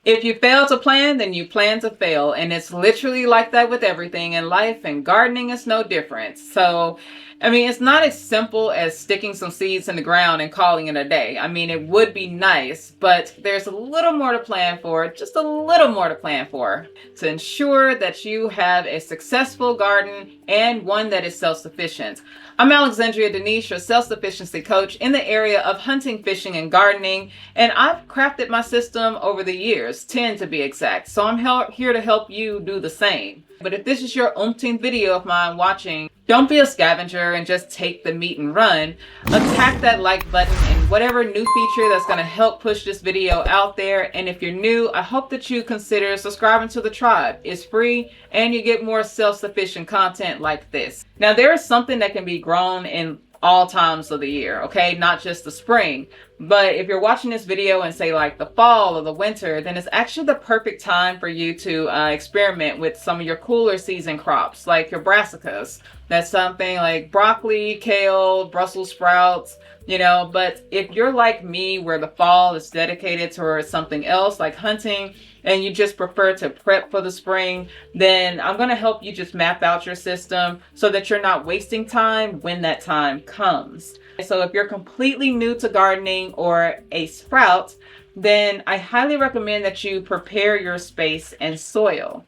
If you fail to plan, then you plan to fail. And it's literally like that with everything in life, and gardening is no different. So, I mean, it's not as simple as sticking some seeds in the ground and calling it a day. I mean, it would be nice, but there's a little more to plan for, just a little more to plan for, to ensure that you have a successful garden and one that is self-sufficient. I'm Alexandria Denise, your self-sufficiency coach in the area of hunting, fishing, and gardening, and I've crafted my system over the years, 10 to be exact, so I'm here to help you do the same. But if this is your umpteenth video of mine watching, don't be a scavenger and just take the meat and run. Attack that like button and whatever new feature that's going to help push this video out there. And if you're new, I hope that you consider subscribing to the tribe. It's free and you get more self-sufficient content like this. Now, there is something that can be grown in all times of the year, okay? Not just the spring. But if you're watching this video and say like the fall or the winter, then it's actually the perfect time for you to experiment with some of your cooler season crops, like your brassicas. That's something like broccoli, kale, Brussels sprouts, you know. But if you're like me, where the fall is dedicated towards something else like hunting, and you just prefer to prep for the spring, then I'm going to help you just map out your system so that you're not wasting time when that time comes. So if you're completely new to gardening or a sprout, then I highly recommend that you prepare your space and soil.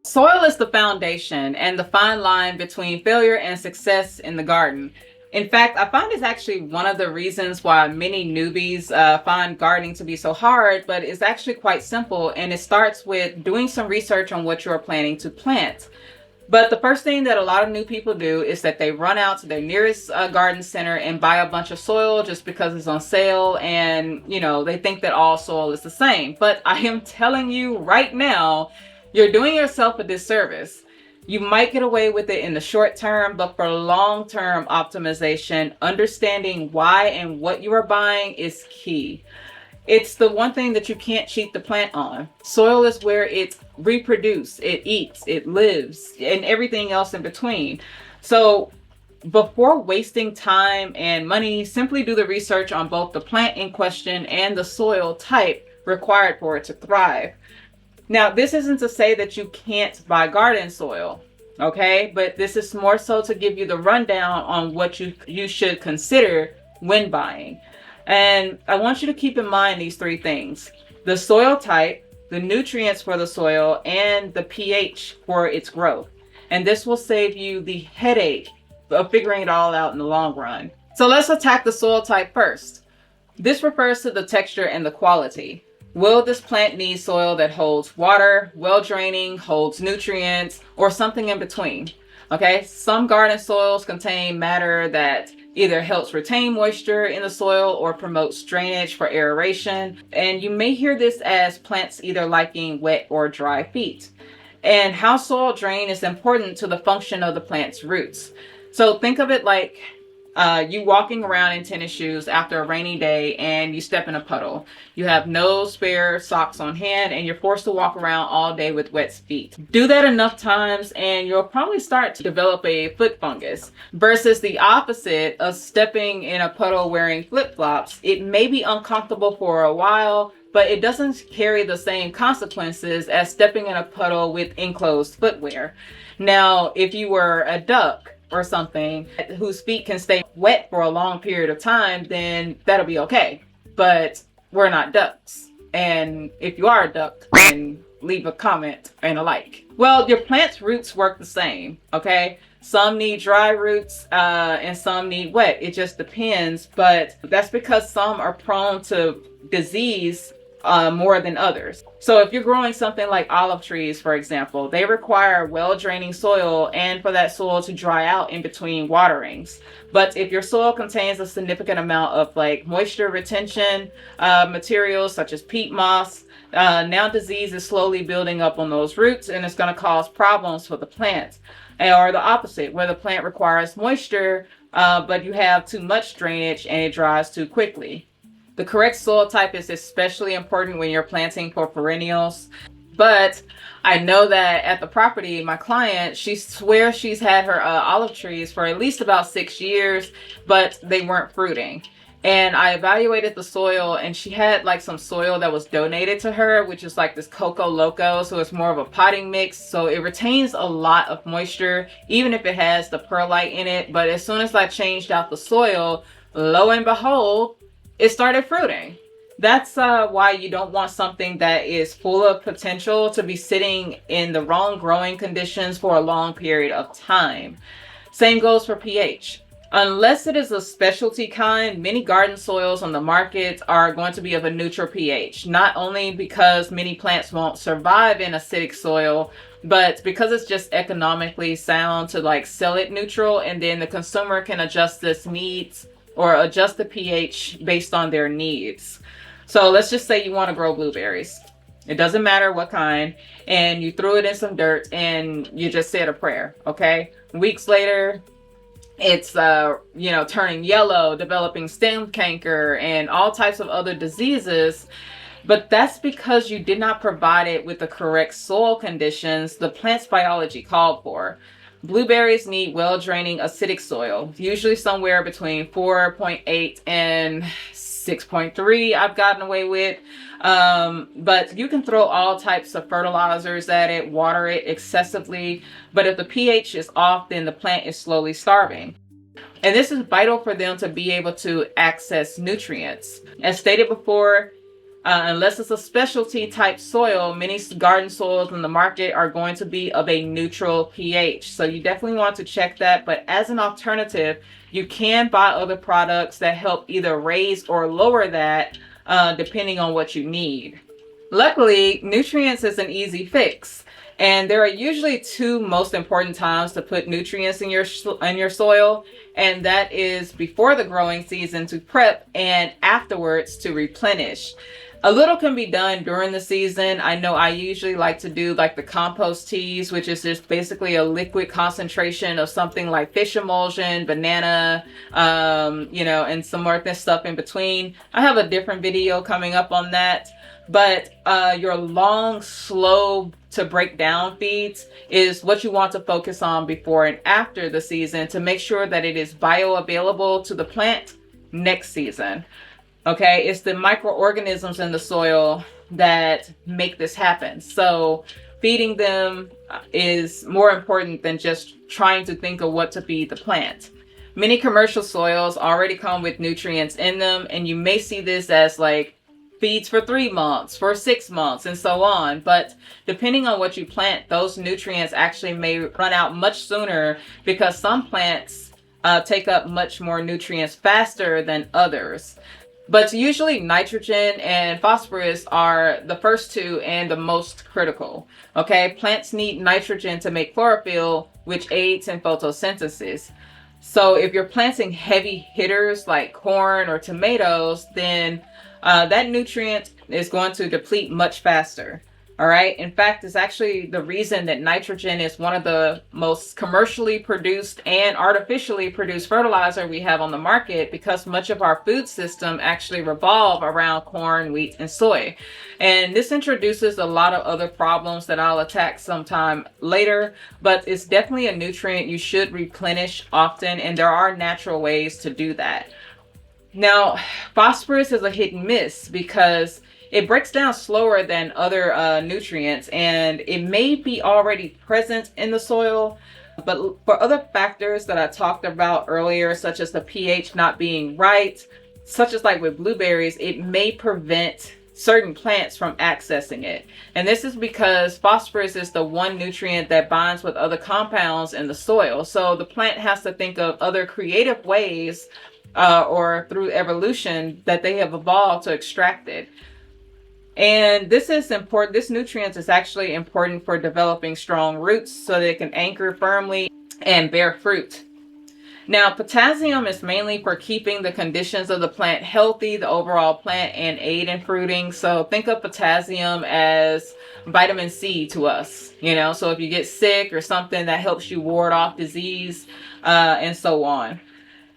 Soil is the foundation and the fine line between failure and success in the garden. In fact, I find it's actually one of the reasons why many newbies find gardening to be so hard, but it's actually quite simple, and it starts with doing some research on what you're planning to plant. But the first thing that a lot of new people do is that they run out to their nearest garden center and buy a bunch of soil just because it's on sale, and you know, they think that all soil is the same. But I am telling you right now, you're doing yourself a disservice. You might get away with it in the short term, but for long-term optimization, understanding why and what you are buying is key. It's the one thing that you can't cheat the plant on. Soil is where it reproduces, it eats, it lives, and everything else in between. So before wasting time and money, simply do the research on both the plant in question and the soil type required for it to thrive. Now, this isn't to say that you can't buy garden soil, okay? But this is more so to give you the rundown on what you should consider when buying. And I want you to keep in mind these three things: the soil type, the nutrients for the soil, and the pH for its growth. And this will save you the headache of figuring it all out in the long run. So let's attack the soil type first. This refers to the texture and the quality. Will this plant need soil that holds water, well draining, holds nutrients, or something in between? Okay, some garden soils contain matter that either helps retain moisture in the soil or promotes drainage for aeration. And you may hear this as plants either liking wet or dry feet. And how soil drain is important to the function of the plant's roots. So think of it like you walking around in tennis shoes after a rainy day and you step in a puddle. You have no spare socks on hand and you're forced to walk around all day with wet feet. Do that enough times and you'll probably start to develop a foot fungus. Versus the opposite of stepping in a puddle wearing flip-flops. It may be uncomfortable for a while, but it doesn't carry the same consequences as stepping in a puddle with enclosed footwear. Now, if you were a duck or something whose feet can stay wet for a long period of time, then that'll be okay. But we're not ducks. And if you are a duck, then leave a comment and a like. Well, your plant's roots work the same, okay? Some need dry roots and some need wet. It just depends, but that's because some are prone to disease more than others. So if you're growing something like olive trees, for example, they require well-draining soil and for that soil to dry out in between waterings. But if your soil contains a significant amount of like moisture retention materials such as peat moss, now disease is slowly building up on those roots and it's going to cause problems for the plant. Or the opposite, where the plant requires moisture, but you have too much drainage and it dries too quickly. The correct soil type is especially important when you're planting for perennials. But I know that at the property, my client, she swears she's had her olive trees for at least about 6 years, but they weren't fruiting. And I evaluated the soil, and she had like some soil that was donated to her, which is like this Coco Loco. So it's more of a potting mix. So it retains a lot of moisture, even if it has the perlite in it. But as soon as I changed out the soil, lo and behold, it started fruiting. That's why you don't want something that is full of potential to be sitting in the wrong growing conditions for a long period of time. Same goes for pH. Unless it is a specialty kind, many garden soils on the market are going to be of a neutral pH. Not only because many plants won't survive in acidic soil, but because it's just economically sound to like sell it neutral, and then the consumer can adjust this needs or adjust the pH based on their needs. So let's just say you want to grow blueberries. It doesn't matter what kind, and you threw it in some dirt and you just said a prayer, okay? Weeks later, it's turning yellow, developing stem canker and all types of other diseases. But that's because you did not provide it with the correct soil conditions the plant's biology called for. Blueberries need well-draining acidic soil, usually somewhere between 4.8 and 6.3 I've gotten away with. But you can throw all types of fertilizers at it, water it excessively. But if the pH is off, then the plant is slowly starving. And this is vital for them to be able to access nutrients. As stated before, unless it's a specialty type soil, many garden soils in the market are going to be of a neutral pH. So you definitely want to check that. But as an alternative, you can buy other products that help either raise or lower that, depending on what you need. Luckily, nutrients is an easy fix. And there are usually two most important times to put nutrients in your soil, and that is before the growing season to prep and afterwards to replenish. A little can be done during the season. I know I usually like to do like the compost teas, which is just basically a liquid concentration of something like fish emulsion, banana, and some more stuff in between. I have a different video coming up on that. But your long, slow to break down feeds is what you want to focus on before and after the season to make sure that it is bioavailable to the plant next season. Okay, it's the microorganisms in the soil that make this happen. So feeding them is more important than just trying to think of what to feed the plant. Many commercial soils already come with nutrients in them, and you may see this as like feeds for 3 months, for 6 months, and so on. But depending on what you plant, those nutrients actually may run out much sooner because some plants take up much more nutrients faster than others. But usually nitrogen and phosphorus are the first two and the most critical. Okay, plants need nitrogen to make chlorophyll, which aids in photosynthesis. So if you're planting heavy hitters like corn or tomatoes, then that nutrient is going to deplete much faster. All right. In fact, it's actually the reason that nitrogen is one of the most commercially produced and artificially produced fertilizer we have on the market, because much of our food system actually revolve around corn, wheat, and soy. And this introduces a lot of other problems that I'll attack sometime later, but it's definitely a nutrient you should replenish often, and there are natural ways to do that. Now, phosphorus is a hit and miss because it breaks down slower than other nutrients, and it may be already present in the soil. But for other factors that I talked about earlier, such as the pH not being right, such as like with blueberries, it may prevent certain plants from accessing it. And this is because phosphorus is the one nutrient that binds with other compounds in the soil. So the plant has to think of other creative ways or through evolution that they have evolved to extract it. And this is important. This nutrient is actually important for developing strong roots so they can anchor firmly and bear fruit. Now, potassium is mainly for keeping the conditions of the plant healthy, the overall plant, and aid in fruiting. So think of potassium as vitamin C to us, so if you get sick or something, that helps you ward off disease and so on.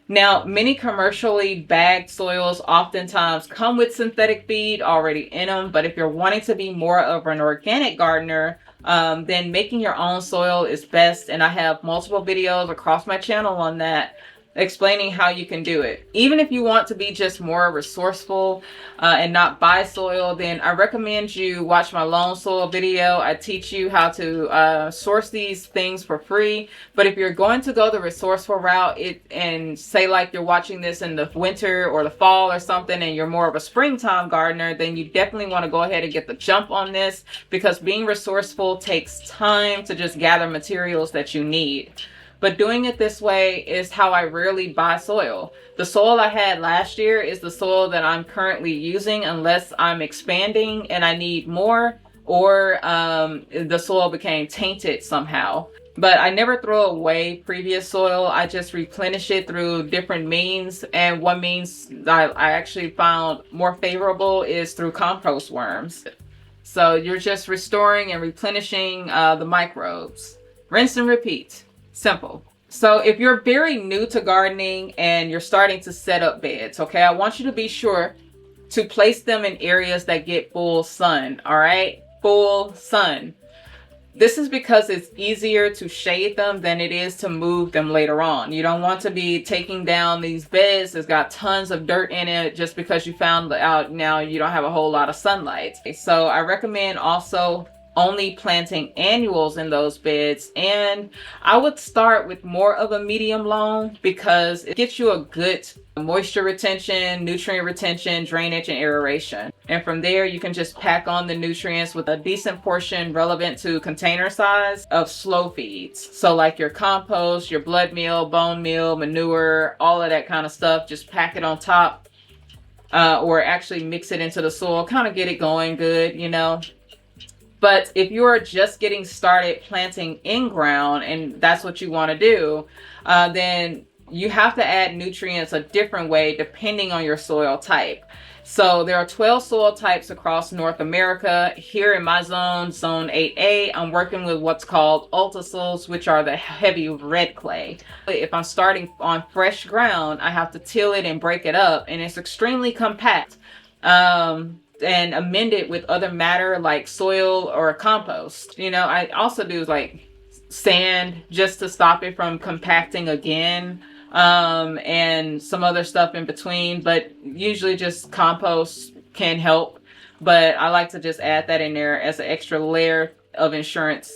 Now, many commercially bagged soils oftentimes come with synthetic feed already in them, but if you're wanting to be more of an organic gardener, then making your own soil is best, and I have multiple videos across my channel on that. explaining how you can do it. Even if you want to be just more resourceful and not buy soil, then I recommend you watch my loan soil video. I teach you how to source these things for free. But if you're going to go the resourceful route, and say like you're watching this in the winter or the fall or something, and you're more of a springtime gardener, then you definitely want to go ahead and get the jump on this, because being resourceful takes time to just gather materials that you need. But doing it this way is how I rarely buy soil. The soil I had last year is the soil that I'm currently using, unless I'm expanding and I need more, or the soil became tainted somehow. But I never throw away previous soil. I just replenish it through different means. And one means that I actually found more favorable is through compost worms. So you're just restoring and replenishing the microbes. Rinse and repeat. Simple. So if you're very new to gardening and you're starting to set up beds, okay, I want you to be sure to place them in areas that get full sun, all right? Full sun. This is because it's easier to shade them than it is to move them later on. You don't want to be taking down these beds that's got tons of dirt in it just because you found out now you don't have a whole lot of sunlight. So I recommend also only planting annuals in those beds, and I would start with more of a medium loam because it gets you a good moisture retention, nutrient retention, drainage, and aeration. And from there you can just pack on the nutrients with a decent portion relevant to container size of slow feeds. So like your compost, your blood meal, bone meal, manure, all of that kind of stuff, just pack it on top, or actually mix it into the soil, kind of get it going good, you know. But if you're just getting started planting in ground and that's what you want to do, then you have to add nutrients a different way depending on your soil type. So there are 12 soil types across North America. Here in my zone, zone 8A, I'm working with what's called ultisols, which are the heavy red clay. If I'm starting on fresh ground, I have to till it and break it up, and it's extremely compact. And amend it with other matter like soil or compost. You know, I also do like sand just to stop it from compacting again, and some other stuff in between, but usually just compost can help. But I like to just add that in there as an extra layer of insurance.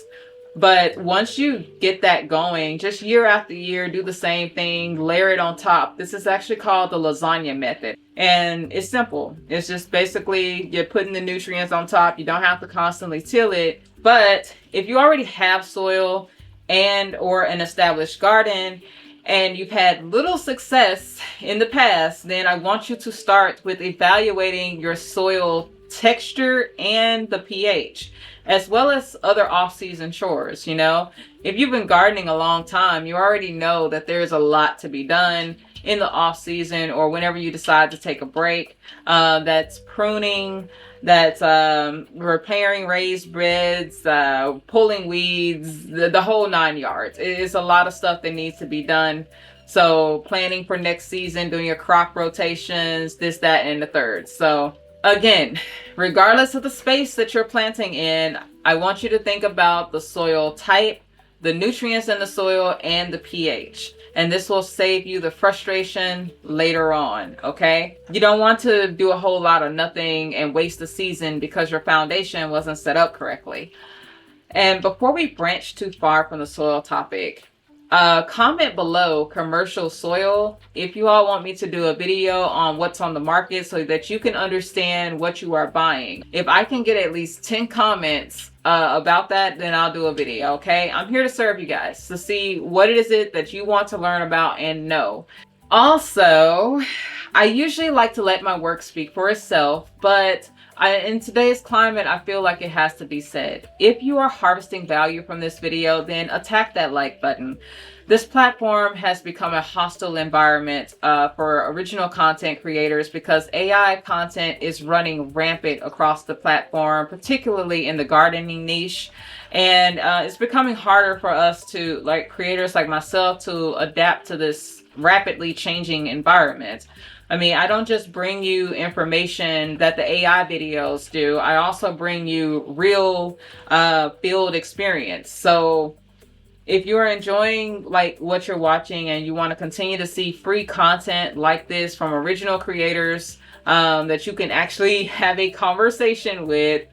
But once you get that going, just year after year, do the same thing, layer it on top. This is actually called the lasagna method. And it's simple. It's just basically you're putting the nutrients on top. You don't have to constantly till it. But if you already have soil and or an established garden and you've had little success in the past, then I want you to start with evaluating your soil texture and the pH, as well as other off-season chores. You know, if you've been gardening a long time, you already know that there's a lot to be done in the off season or whenever you decide to take a break. That's pruning, that's repairing raised beds, pulling weeds, the whole 9 yards. It's a lot of stuff that needs to be done. So planning for next season, doing your crop rotations, this, that, and the third. So again, regardless of the space that you're planting in, I want you to think about the soil type, the nutrients in the soil, and the pH. And this will save you the frustration later on, okay? You don't want to do a whole lot of nothing and waste the season because your foundation wasn't set up correctly. And before we branch too far from the soil topic, comment below commercial soil if you all want me to do a video on what's on the market so that you can understand what you are buying. If I can get at least 10 comments about that, then I'll do a video, okay? I'm here to serve you guys, to see what it is that you want to learn about and know. Also, I usually like to let my work speak for itself, but in today's climate, I feel like it has to be said. If you are harvesting value from this video, then attack that like button. This platform has become a hostile environment for original content creators because AI content is running rampant across the platform, particularly in the gardening niche. And it's becoming harder for us to, like creators like myself, to adapt to this rapidly changing environment. I mean, I don't just bring you information that the AI videos do. I also bring you real field experience. So If you're enjoying like what you're watching and you want to continue to see free content like this from original creators, that you can actually have a conversation with,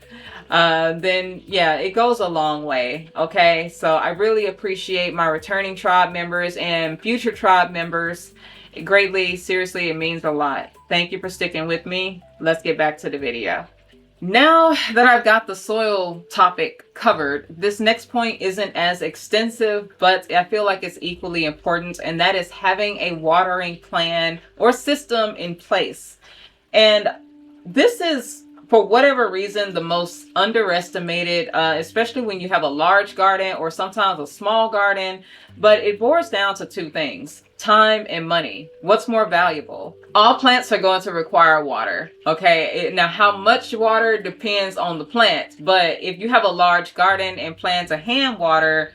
then yeah, it goes a long way. Okay, so I really appreciate my returning tribe members and future tribe members greatly. Seriously, it means a lot. Thank you for sticking with me. Let's get back to the video. Now that I've got the soil topic covered, this next point isn't as extensive, but I feel like it's equally important, and that is having a watering plan or system in place. And this is, for whatever reason, the most underestimated, especially when you have a large garden or sometimes a small garden. But it boils down to two things: time and money. What's more valuable? All plants are going to require water. Okay, now how much water depends on the plant, but if you have a large garden and plan to hand water,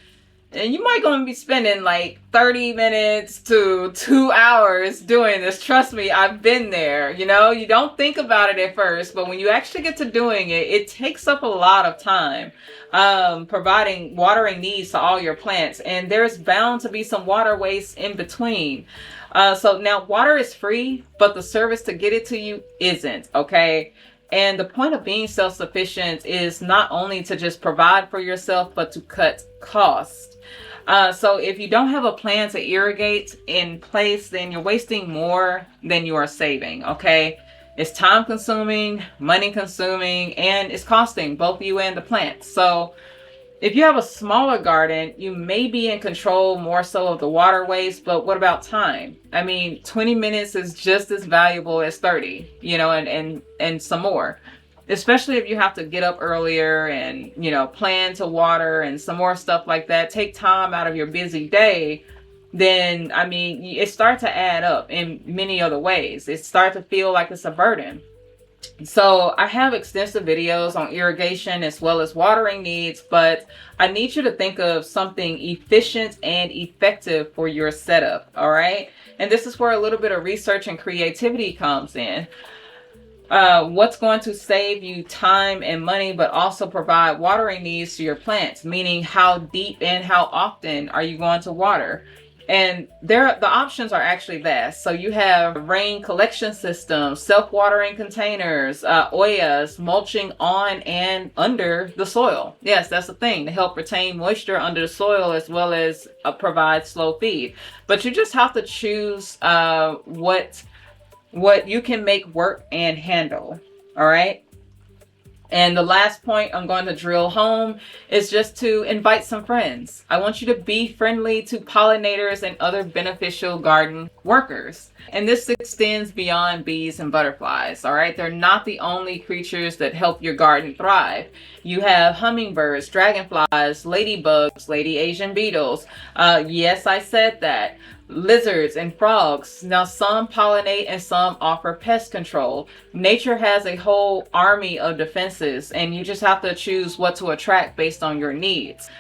and you might going to be spending like 30 minutes to 2 hours doing this. Trust me, I've been there. You know, you don't think about it at first, but when you actually get to doing it, it takes up a lot of time, providing watering needs to all your plants. And there's bound to be some water waste in between. So now water is free, but the service to get it to you isn't, okay? And the point of being self-sufficient is not only to just provide for yourself, but to cut costs. So if you don't have a plan to irrigate in place, then you're wasting more than you are saving, okay? It's time consuming, money consuming, and it's costing both you and the plants. So if you have a smaller garden, you may be in control more so of the water waste, but what about time? I mean, 20 minutes is just as valuable as 30, you know, and some more. Especially if you have to get up earlier and, you know, plan to water and some more stuff like that, take time out of your busy day, then, I mean, it starts to add up in many other ways. It starts to feel like it's a burden. So I have extensive videos on irrigation as well as watering needs, but I need you to think of something efficient and effective for your setup, all right? And this is where a little bit of research and creativity comes in. What's going to save you time and money, but also provide watering needs to your plants, meaning how deep and how often are you going to water? And the options are actually vast. So you have rain collection systems, self-watering containers, oyas, mulching on and under the soil. Yes, that's the thing, to help retain moisture under the soil as well as provide slow feed. But you just have to choose what you can make work and handle. All right. And the last point I'm going to drill home is just to invite some friends. I want you to be friendly to pollinators and other beneficial garden workers. And this extends beyond bees and butterflies. All right. They're not the only creatures that help your garden thrive. You have hummingbirds, dragonflies, ladybugs, lady Asian beetles. Yes, I said that. Lizards and frogs. Now some pollinate and some offer pest control. Nature has a whole army of defenses, and you just have to choose what to attract based on your needs.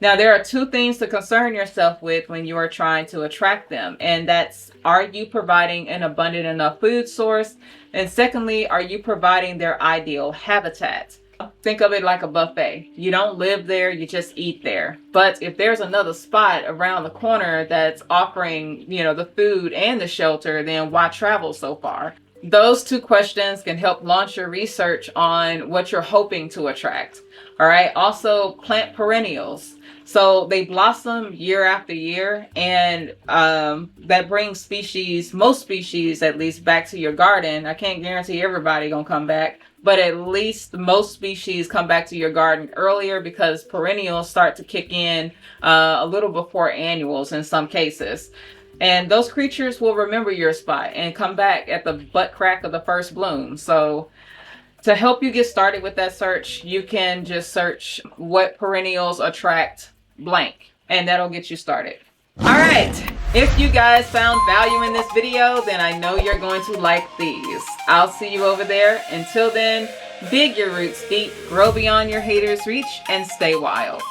Now there are two things to concern yourself with when you are trying to attract them, and that's, are you providing an abundant enough food source? And secondly, are you providing their ideal habitat? Think of it like a buffet. You don't live there, you just eat there. But if there's another spot around the corner that's offering, you know, the food and the shelter, then why travel so far? Those two questions can help launch your research on what you're hoping to attract. All right. Also, plant perennials. So they blossom year after year, and that brings species, most species at least, back to your garden. I can't guarantee everybody gonna come back, but at least most species come back to your garden earlier because perennials start to kick in a little before annuals in some cases. And those creatures will remember your spot and come back at the butt crack of the first bloom. So to help you get started with that search, you can just search what perennials attract blank, and that'll get you started. All right. If you guys found value in this video, then I know you're going to like these. I'll see you over there. Until then, dig your roots deep, grow beyond your haters' reach, and stay wild.